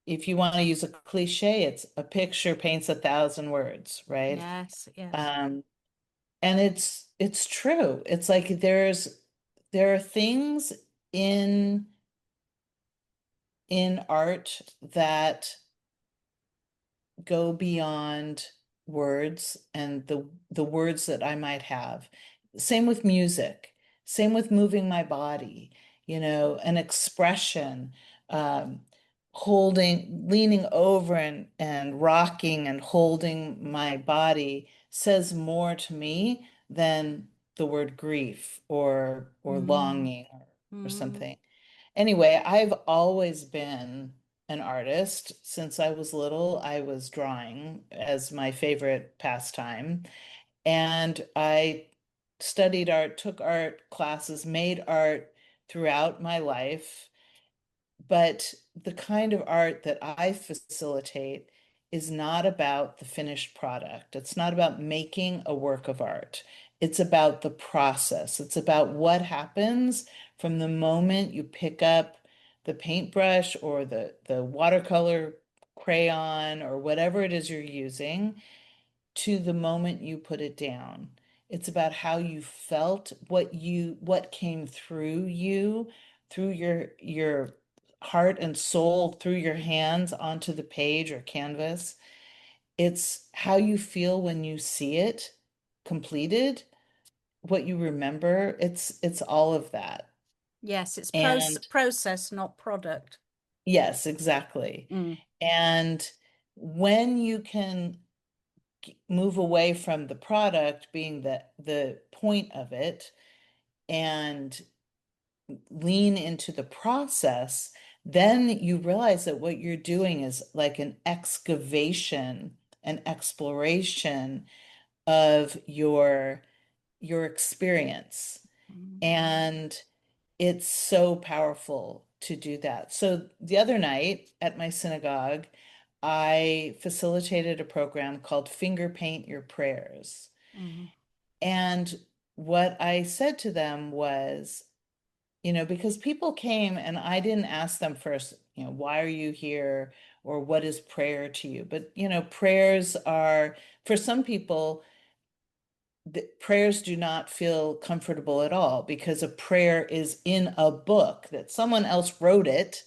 if you want to use a cliche, it's a picture paints 1,000 words, right? Yes, yes. Um, and it's true. It's like there are things in art that go beyond words and the words that I might have. Same with music, same with moving my body, an expression, um, leaning over and rocking and holding my body says more to me than the word grief or Mm, longing or mm, something. Anyway, I've always been an artist. Since I was little, I was drawing as my favorite pastime. And I studied art, took art classes, made art throughout my life. But the kind of art that I facilitate is not about the finished product. It's not about making a work of art. It's about the process. It's about what happens from the moment you pick up the paintbrush or the watercolor crayon or whatever it is you're using to the moment you put it down. It's about how you felt, what came through you, through your heart and soul, through your hands onto the page or canvas. It's how you feel when you see it completed, what you remember. It's all of that. yes, it's And process, not product. yes, exactly. Mm, And when you can move away from the product being the point of it and lean into the process, then you realize that what you're doing is like an excavation, an exploration of your experience. mm, And it's so powerful to do that. So the other night at my synagogue, I facilitated a program called Finger Paint Your Prayers. mm, And what I said to them was, because people came and I didn't ask them first, why are you here or what is prayer to you? But, prayers are, for some people, the prayers do not feel comfortable at all because a prayer is in a book that someone else wrote it,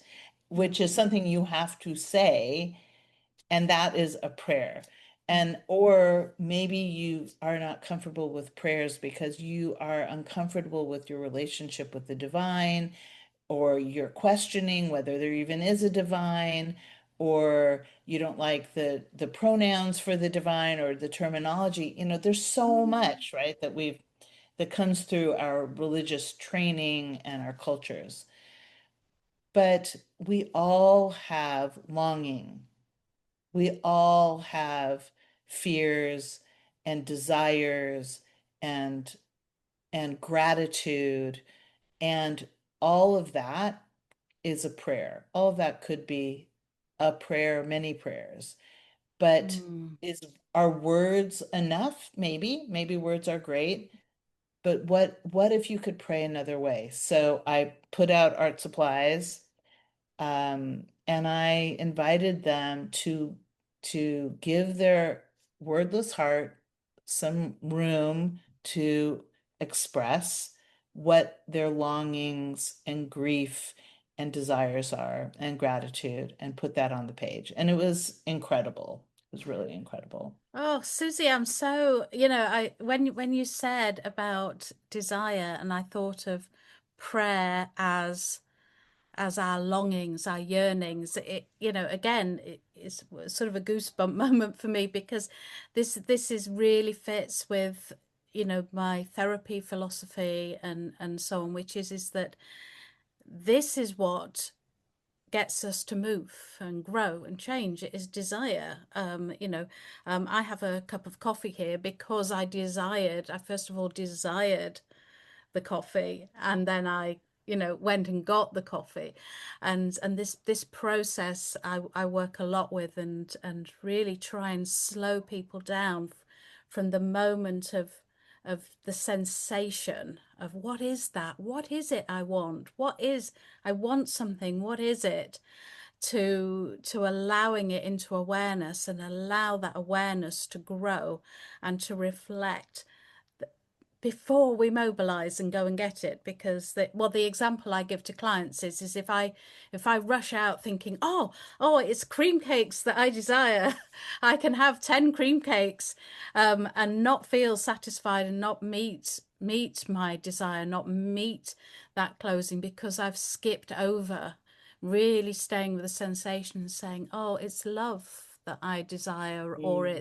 mm, which is something you have to say, and that is a prayer. And or maybe you are not comfortable with prayers because you are uncomfortable with your relationship with the divine, or you're questioning whether there even is a divine, or you don't like the pronouns for the divine or the terminology. There's so much, right, that comes through our religious training and our cultures. but we all have longing. We all have fears and desires and gratitude, and all of that is a prayer. All of that could be a prayer, many prayers. But Mm. are words enough? Maybe words are great, but what if you could pray another way? So I put out art supplies, and I invited them to give their wordless heart some room to express what their longings and grief and desires are and gratitude, and put that on the page. And it was incredible. It was really incredible. Oh, Susie, I'm so, I when you said about desire, and I thought of prayer as our longings, our yearnings, again, it's sort of a goosebump moment for me, because this is really fits with, my therapy philosophy and so on, which is that this is what gets us to move and grow and change. It is desire. I have a cup of coffee here because I first of all desired the coffee, and then I went and got the coffee. And this process I work a lot with, and really try and slow people down from the moment of the sensation of what is that, what is it I want, I want something, what is it, to allowing it into awareness, and allow that awareness to grow and to reflect before we mobilize and go and get it. Because the example I give to clients is if I rush out thinking, oh, it's cream cakes that I desire, I can have 10 cream cakes, and not feel satisfied, and not meet my desire, not meet that closing, because I've skipped over really staying with the sensation and saying, oh, it's love that I desire, or Mm.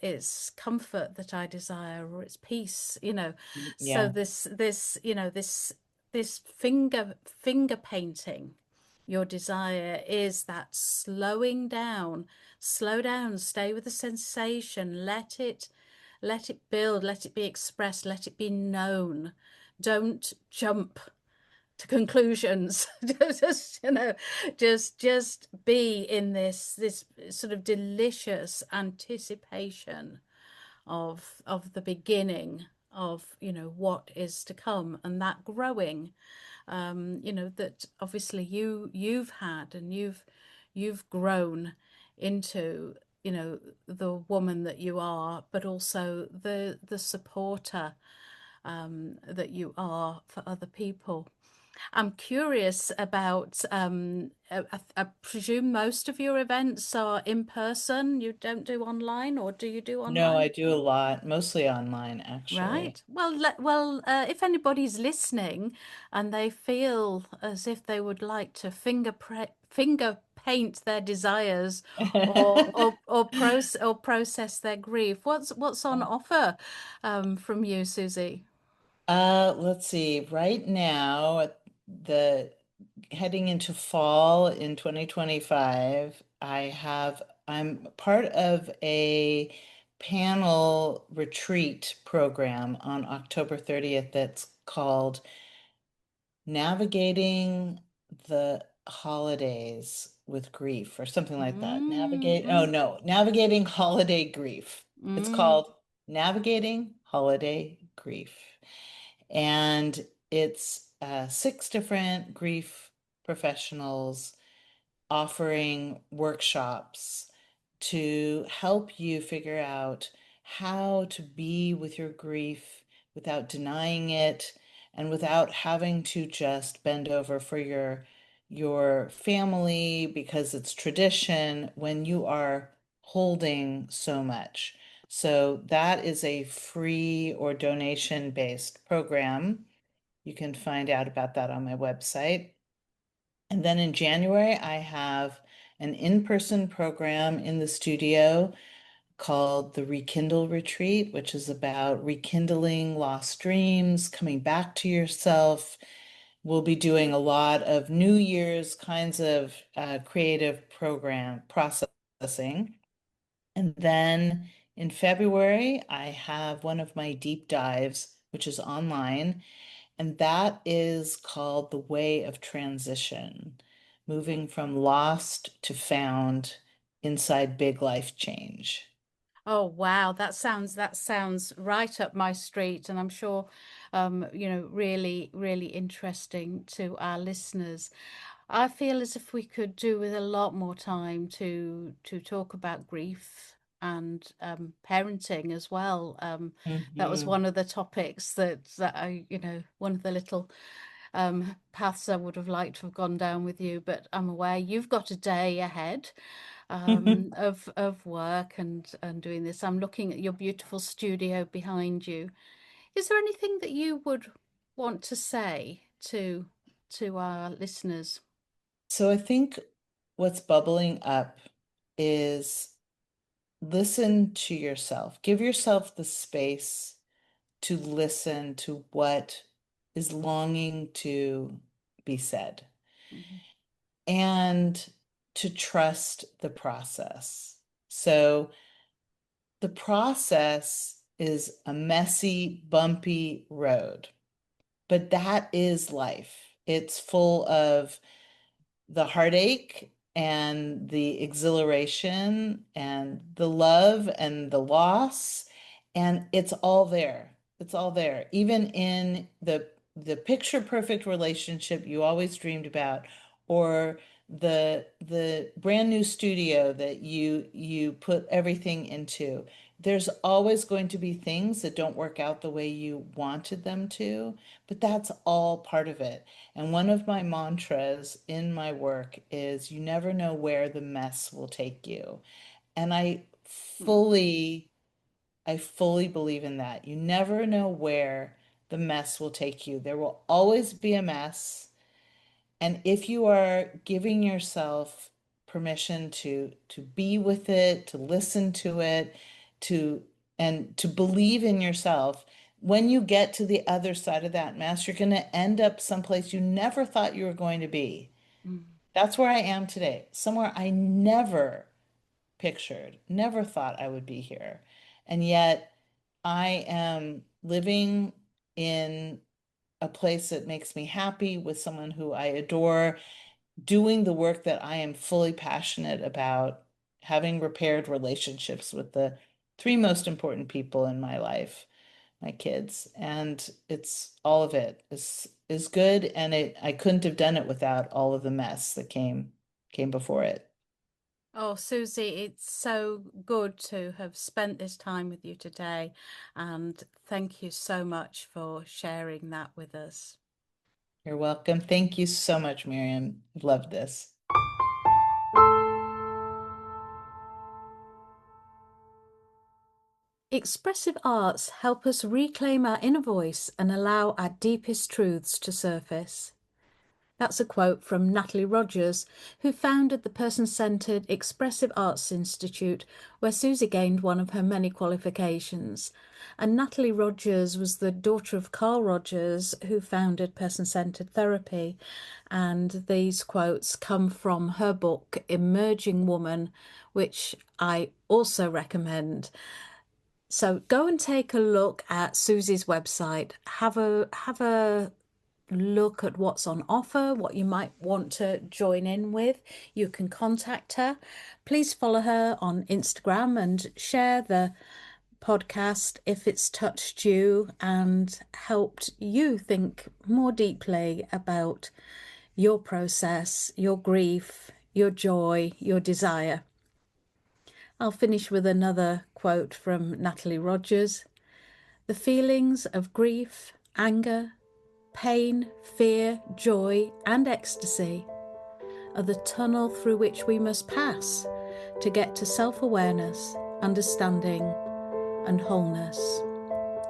it's comfort that I desire, or it's peace. So Yeah. this finger painting your desire is that slowing down, slow down, stay with the sensation, let it build, let it be expressed, let it be known. Don't jump to conclusions. Just be in this sort of delicious anticipation of the beginning of what is to come, and that growing, that obviously you've had, and you've grown into the woman that you are, but also the supporter that you are for other people. I'm curious about, I presume most of your events are in person. You don't do online, or do you do No, I online? do a lot, mostly online, actually. Right. If anybody's listening and they feel as if they would like to finger paint their desires, or process their grief, what's on offer from you, Susie? Let's see. Right now, the heading into fall in 2025, I'm part of a panel retreat program on October 30th that's called Navigating the Holidays with Grief, or something like that. Oh Mm, no, Navigating Holiday Grief. It's mm, called Navigating Holiday Grief. And it's 6 different grief professionals offering workshops to help you figure out how to be with your grief without denying it, and without having to just bend over for your family because it's tradition, when you are holding so much. So that is a free or donation-based program. You can find out about that on my website. And then in January, I have an in-person program in the studio called the Rekindle Retreat, which is about rekindling lost dreams, coming back to yourself, we'll be doing a lot of New Year's kinds of creative program processing. And then in February, I have one of my deep dives, which is online, and that is called The Way of Transition, moving from lost to found inside big life change. Oh wow, that sounds right up my street, and I'm sure, really, really interesting to our listeners. I feel as if we could do with a lot more time to talk about grief and parenting as well. That was Mhm. one of the topics that I, one of the little paths I would have liked to have gone down with you, but I'm aware you've got a day ahead of work and doing this. I'm looking at your beautiful studio behind you. Is there anything that you would want to say to our listeners? So I think what's bubbling up is listen to yourself. Give yourself the space to listen to what is longing to be said Mhm. and to trust the process. So the process is a messy, bumpy road, but that is life. It's full of the heartache and the exhilaration and the love and the loss, and it's all there. It's all there, even in the picture perfect relationship you always dreamed about, or the brand new studio that you put everything into. There's always going to be things that don't work out the way you wanted them to, but that's all part of it. And one of my mantras in my work is you never know where the mess will take you. And Mm, I fully believe in that. You never know where the mess will take you. There will always be a mess. And if you are giving yourself permission to be with it, to listen to it, to and to believe in yourself, when you get to the other side of that mess, you're going to end up someplace you never thought you were going to be. mm. That's where I am today, somewhere I never pictured, never thought I would be here. And yet I am living in a place that makes me happy with someone who I adore, doing the work that I am fully passionate about, having repaired relationships with the three most important people in my life, my kids, and it's all of it is good, and I couldn't have done it without all of the mess that came before it. Oh, Susie, it's so good to have spent this time with you today, and thank you so much for sharing that with us. You're welcome. Thank you so much, Miriam. I've loved this. Expressive arts help us reclaim our inner voice and allow our deepest truths to surface. That's a quote from Natalie Rogers, who founded the person-centered Expressive Arts Institute, where Susie gained one of her many qualifications. And Natalie Rogers was the daughter of Carl Rogers, who founded person-centered therapy. And these quotes come from her book, Emerging Woman, which I also recommend. So go and take a look at Susie's website. Have a look at what's on offer, what you might want to join in with. You can contact her. Please follow her on Instagram and share the podcast if it's touched you and helped you think more deeply about your process, your grief, your joy, your desire. I'll finish with another quote from Natalie Rogers. The feelings of grief, anger, pain, fear, joy, and ecstasy are the tunnel through which we must pass to get to self-awareness, understanding, and wholeness.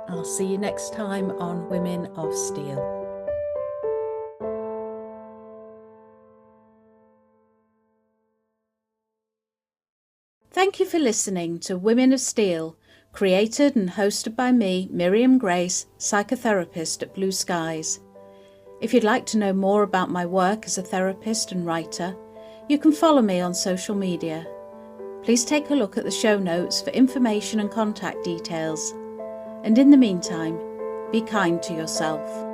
I'll see you next time on Women of Steel. Thank you for listening to Women of Steel, created and hosted by me, Miriam Grace, psychotherapist at Blue Skies. If you'd like to know more about my work as a therapist and writer, you can follow me on social media. Please take a look at the show notes for information and contact details. And in the meantime, be kind to yourself.